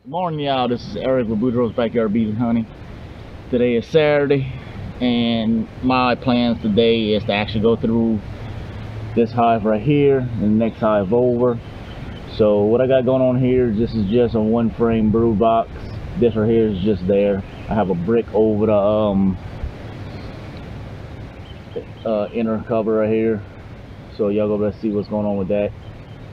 Good morning, y'all. This is Eric with Boudreaux's Backyard Bees and Honey. Today is Saturday, and my plans today is to actually go through this hive right here and the next hive over. So what I got going on here, this is just a one frame brood box. This right here is just there. I have a brick over the inner cover right here. So y'all go let's see what's going on with that.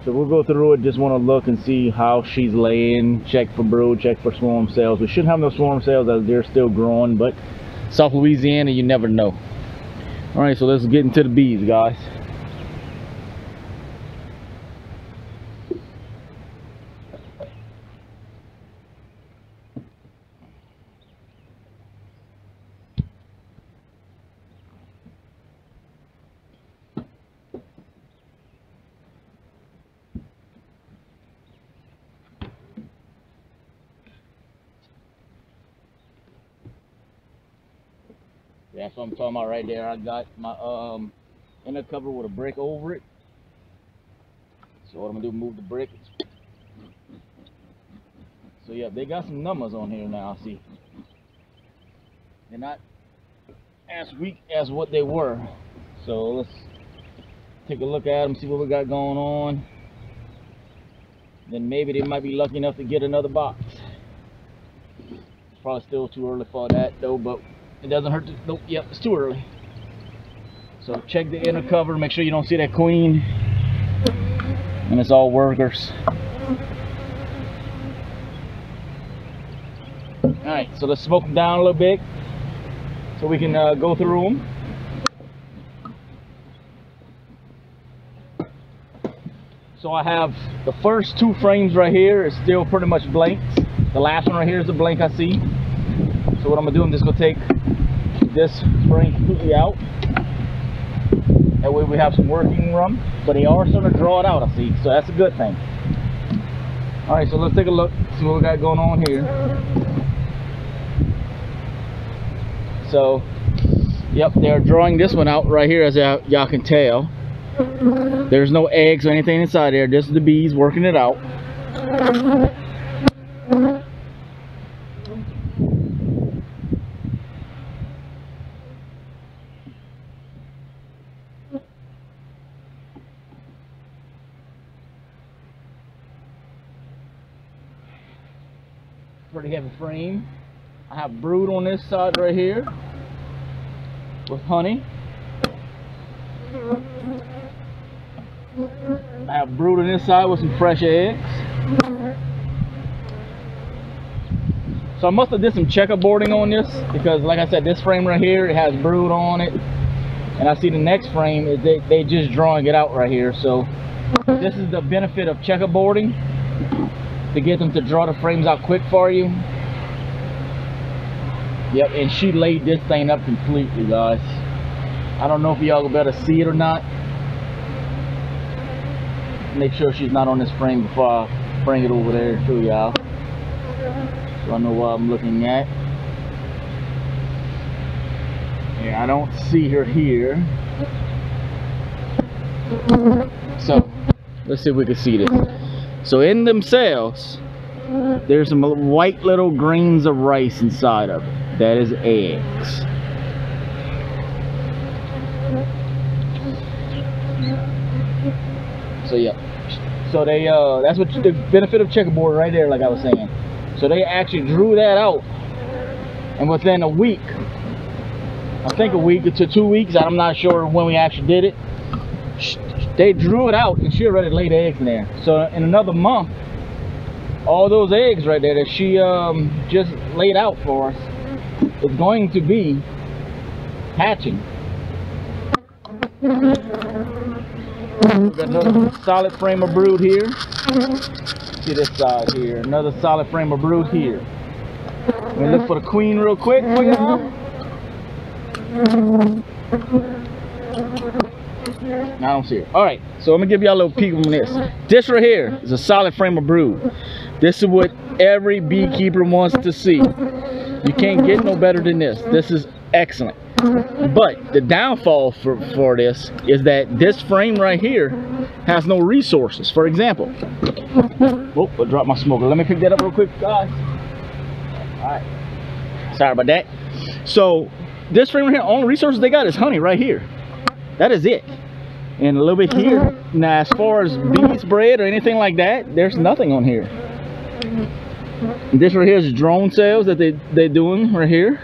So we'll go through it. Just want to look and see how she's laying, check for brood, check for swarm cells. We shouldn't have no swarm cells as they're still growing, but South Louisiana, you never know. All right, so let's get into the bees, guys. That's what I'm talking about right there. I got my inner cover with a brick over it. So what I'm gonna do, move the brick. So yeah, they got some numbers on here now. See, they're not as weak as what they were. So let's take a look at them, see what we got going on. Then maybe they might be lucky enough to get another box. It's probably still too early for that though, but it doesn't hurt to, nope, yep, it's too early. So check the inner cover, make sure you don't see that queen. And it's all workers. Alright, so let's smoke them down a little bit so we can go through them. So I have the first two frames right here is still pretty much blank. The last one right here is the blank I see. So what I'm gonna do, I'm just gonna take this frame completely out. That way we have some working room, but they are starting to draw it out, I see. So that's a good thing. All right, so let's take a look, see what we got going on here. So, yep, they're drawing this one out right here, as y'all can tell. There's no eggs or anything inside there. This is the bees working it out. Pretty heavy frame. I have brood on this side right here with honey. I have brood on this side with some fresh eggs. So I must have did some checkerboarding on this, because like I said, this frame right here, it has brood on it, and I see the next frame is they just drawing it out right here. So this is the benefit of checkerboarding, to get them to draw the frames out quick for you. Yep, and she laid this thing up completely, guys. I don't know if y'all will better see it or not. Make sure she's not on this frame before I bring it over there to y'all, so I know what I'm looking at. Yeah, I don't see her here. So let's see if we can see this. So in themselves, there's some white little grains of rice inside of it. That is eggs. So yeah, so they that's what the benefit of checkerboard right there, like I was saying. So they actually drew that out, and within a week, I think a week to 2 weeks, I'm not sure when we actually did it, they drew it out and she already laid eggs in there. So in another month, all those eggs right there that she just laid out for us is going to be hatching. We've got another solid frame of brood here. See this side here, another solid frame of brood here. Let me look for the queen real quick for y'all. No, I don't see her. Alright, so I'm gonna give y'all a little peek on this. This right here is a solid frame of brood. This is what every beekeeper wants to see. You can't get no better than this. This is excellent. But the downfall for this is that this frame right here has no resources. For example, oh, I dropped my smoker. Let me pick that up real quick, guys. All right, sorry about that. So this frame right here, only resources they got is honey right here. That is it. And a little bit here. Now, as far as bees bred or anything like that, there's nothing on here. This right here is drone cells that they're doing right here.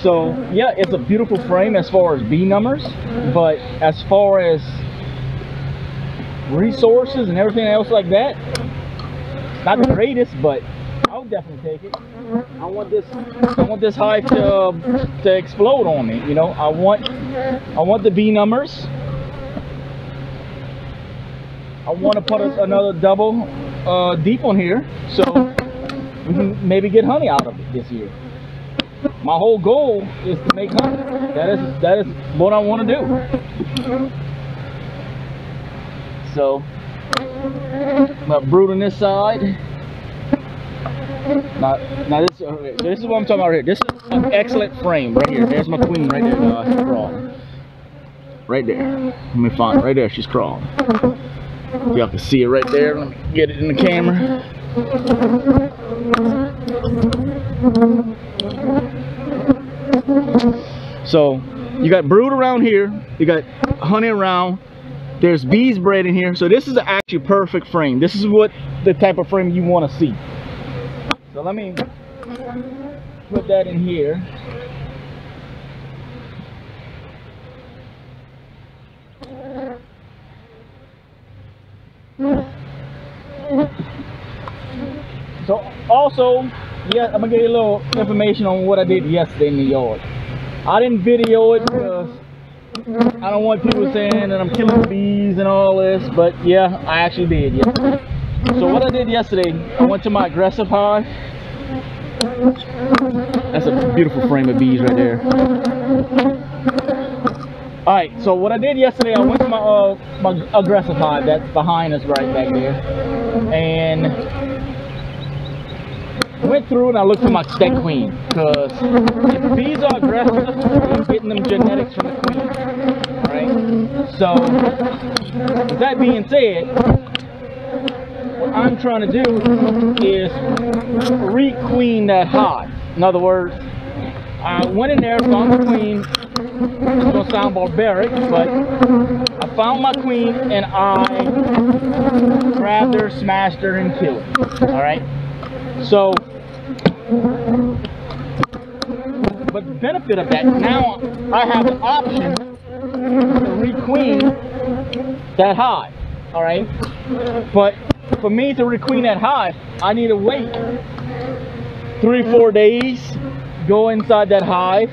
So yeah, it's a beautiful frame as far as bee numbers, but as far as resources and everything else like that, not the greatest, but I would definitely take it. I want this hive to explode on me. You know, I want the bee numbers. I want to put another double deep on here, so we can maybe get honey out of it this year. My whole goal is to make honey. That is what I want to do. So, my brood on this side. Now this is what I'm talking about right here. This is an excellent frame right here. There's my queen right there, guys, crawling. Right there. Let me find it. Right there, she's crawling. Y'all can see it right there. Let me get it in the camera. So you got brood around here, you got honey around, there's bees bred in here. So this is actually perfect frame. This is what the type of frame you want to see. So let me put that in here. So also, yeah, I'm gonna give you a little information on what I did yesterday in the yard. I didn't video it because I don't want people saying that I'm killing the bees and all this, but yeah, I actually did yesterday. So what I did yesterday, I went to my aggressive hive. That's a beautiful frame of bees right there. Alright, so what I did yesterday, I went to my aggressive hive that's behind us right back there, and went through and I looked for my that queen, because if bees are aggressive, I'm getting them genetics from the queen. Alright, so with that being said, what I'm trying to do is re-queen that hive. In other words, I went in there, found the queen. It's gonna sound barbaric, but I found my queen and I grabbed her, smashed her, and killed her. Alright? So, but the benefit of that, now I have an option to re-queen that hive. Alright? But for me to re-queen that hive, I need to wait 3-4 days, go inside that hive,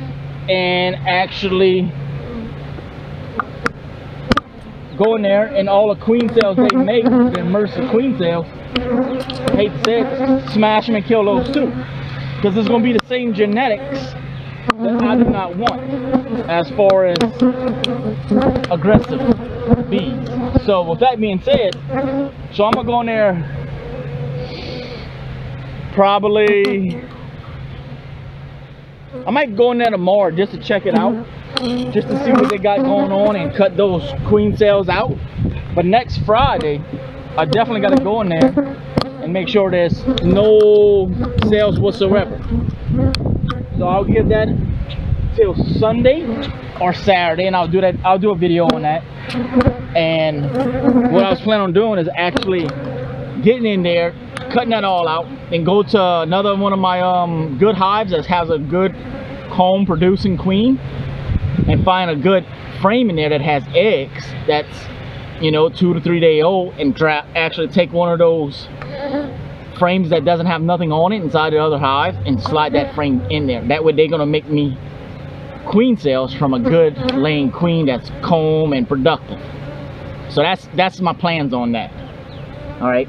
and actually go in there, and all the queen cells they make, the immersive queen cells, I hate to say it, smash them and kill those too, because it's going to be the same genetics that I do not want as far as aggressive bees. So with that being said, so I'm going to go in there probably, I might go in there tomorrow just to check it out, just to see what they got going on and cut those queen cells out. But next Friday, I definitely got to go in there and make sure there's no cells whatsoever. So I'll give that till Sunday or Saturday, and I'll do a video on that. And what I was planning on doing is actually getting in there, cutting that all out, and go to another one of my good hives that has a good comb producing queen, and find a good frame in there that has eggs that's, you know, 2 to 3 day old, and actually take one of those frames that doesn't have nothing on it inside the other hive and slide that frame in there. That way they're gonna make me queen cells from a good laying queen that's comb and productive. So that's my plans on that. All right,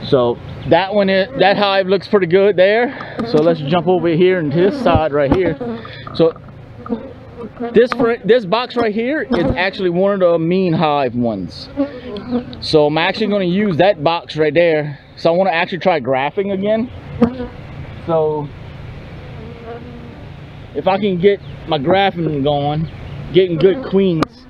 so that one is, that hive looks pretty good there. So let's jump over here into this side right here. So this box right here is actually one of the mean hive ones. So I'm actually going to use that box right there. So I want to actually try graphing again. So if I can get my grafting going, getting good queens,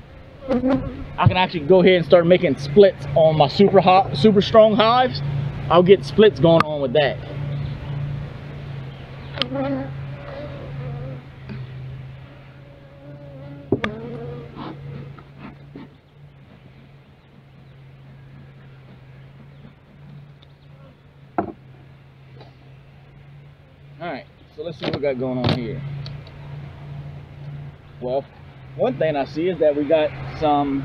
I can actually go ahead and start making splits on my super strong hives. I'll get splits going on with that. Alright, so let's see what we got going on here. Well, one thing I see is that we got some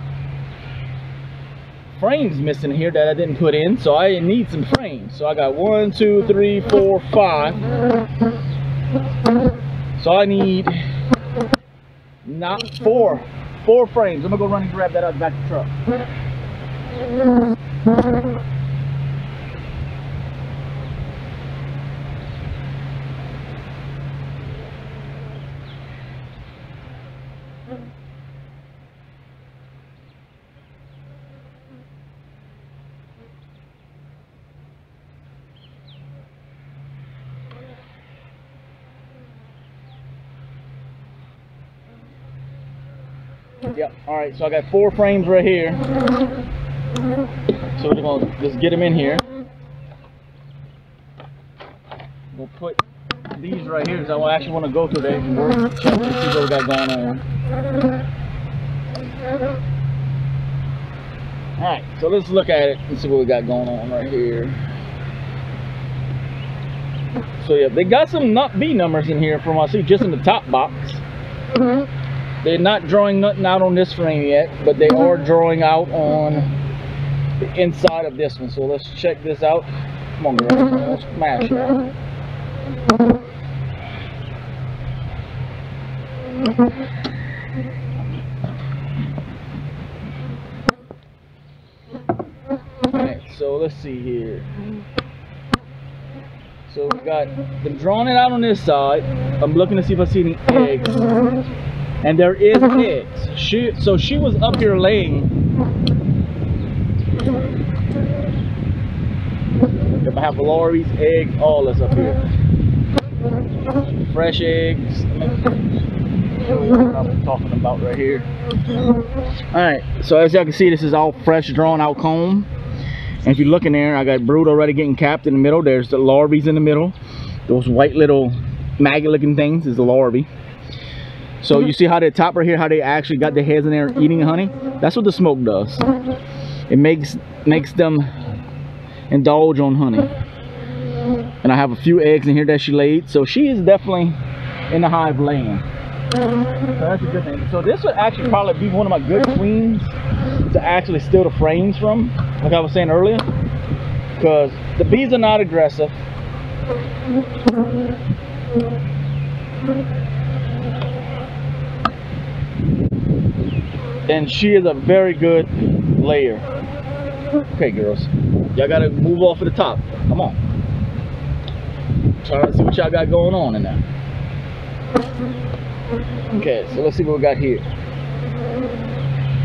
frames missing here that I didn't put in, so I need some frames. So I got 1, 2, 3, 4, 5. So I need not four frames. I'm gonna go run and grab that out the back of the truck. Yep. All right. So I got 4 frames right here. So we're gonna just get them in here. We'll put these right here because I actually want to go through there and work, check and see what we got going on. All right. So let's look at it and see what we got going on right here. So yeah, they got some B numbers in here from I see just in the top box. They're not drawing nothing out on this frame yet, but they are drawing out on the inside of this one. So let's check this out. Come on, girl. Let's smash it. Alright, so let's see here. So we've got them drawing it out on this side. I'm looking to see if I see any eggs. And there is eggs. So she was up here laying. I have larvae, eggs, all this up here. Fresh eggs. What I'm talking about right here. Alright, so as y'all can see, this is all fresh drawn out comb. And if you look in there, I got brood already getting capped in the middle. There's the larvae in the middle. Those white little maggot looking things is the larvae. So you see how the top right here, how they actually got their heads in there eating honey? That's what the smoke does. It makes them indulge on honey. And I have a few eggs in here that she laid. So she is definitely in the hive laying. So that's a good thing. So this would actually probably be one of my good queens to actually steal the frames from, like I was saying earlier. Because the bees are not aggressive. And she is a very good layer. Okay, girls, y'all gotta move off of the top. Come on. Try to see what y'all got going on in there. Okay, so let's see what we got here.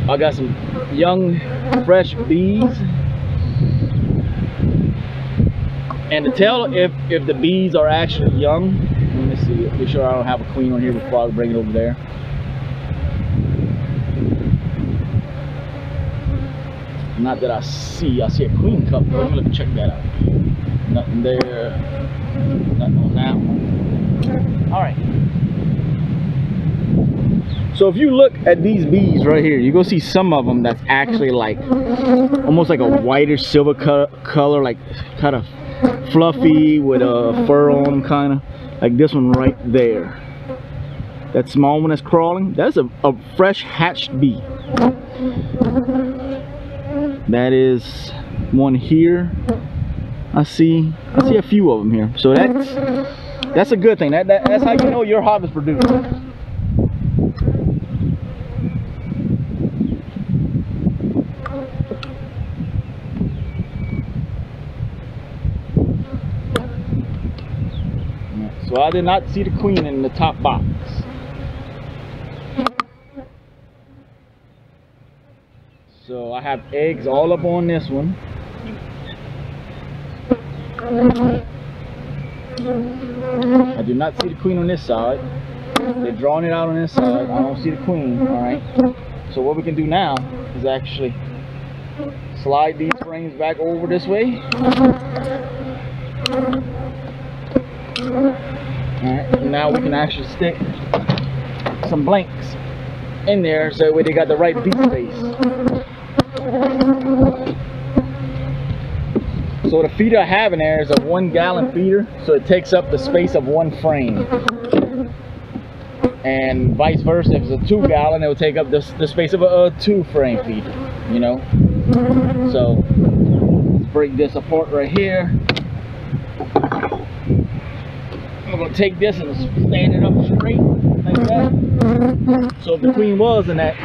I got some young, fresh bees. And to tell if the bees are actually young, let me see. Make sure I don't have a queen on here before I bring it over there. Not that I see a queen cup. Let me look and check that out. Nothing there. Nothing on that one. Alright. So if you look at these bees right here, you're going to see some of them that's actually like almost like a whiter silver color, like kind of fluffy with a fur on them, kind of like this one right there. That small one that's crawling, that's a fresh hatched bee. That is one here. I see a few of them here. So that's a good thing. That's how you know your hive is producing. So I did not see the queen in the top box. So I have eggs all up on this one. I do not see the queen on this side. They're drawing it out on this side. I don't see the queen. All right. So what we can do now is actually slide these frames back over this way. Alright, now we can actually stick some blanks in there so that way they got the right beat space. So the feeder I have in there is a 1 gallon feeder, so it takes up the space of 1 frame. And vice versa, if it's a 2 gallon, it will take up the space of a 2 frame feeder, you know. So let's break this apart right here. I'm gonna take this and stand it up straight like that. So if the queen was in that,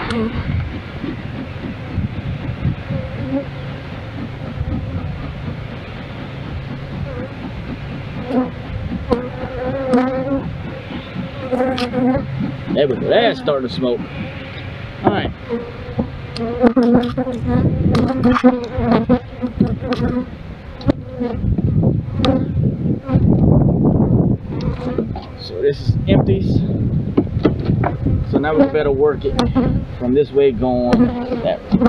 there we go. That's starting to smoke. All right. So this is empties. So now we better work it from this way going that way.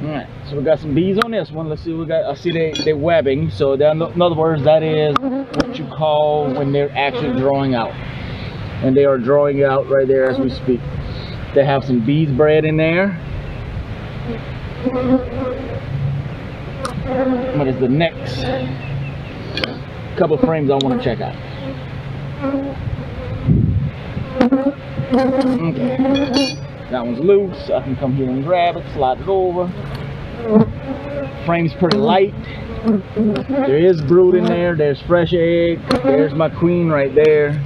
Alright, so we got some bees on this one. Let's see what we got. I see they're webbing. So in other words, that is what you call when they're actually drawing out. And they are drawing out right there as we speak. They have some bees bred in there. What is the next couple of frames I want to check out? Okay, that one's loose. I can come here and grab it, slide it over. Frame's pretty light. There is brood in there. There's fresh egg. There's my queen right there.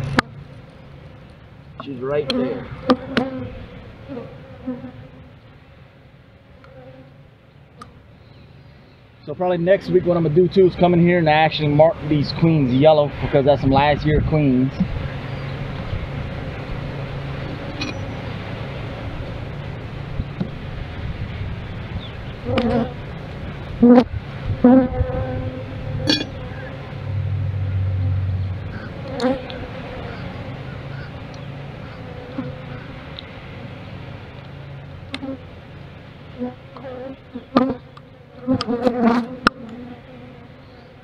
She's right there. So probably next week what I'm gonna do too is come in here and actually mark these queens yellow because that's some last year queens.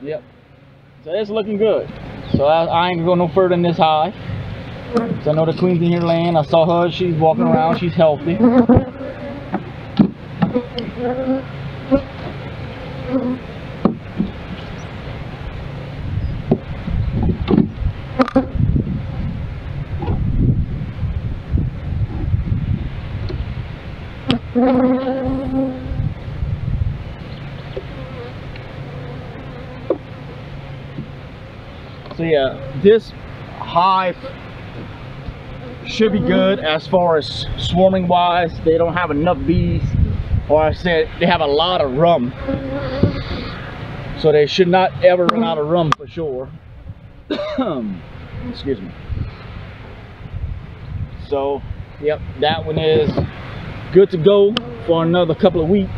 Yep. So it's looking good. So I ain't gonna go no further in this hive. So I know the queen's in here laying. I saw her. She's walking around. She's healthy. So yeah, this hive should be good as far as swarming wise. They don't have enough bees, or I said they have a lot of rum, so they should not ever run out of rum for sure. Excuse me. So yep, that one is good to go for another couple of weeks.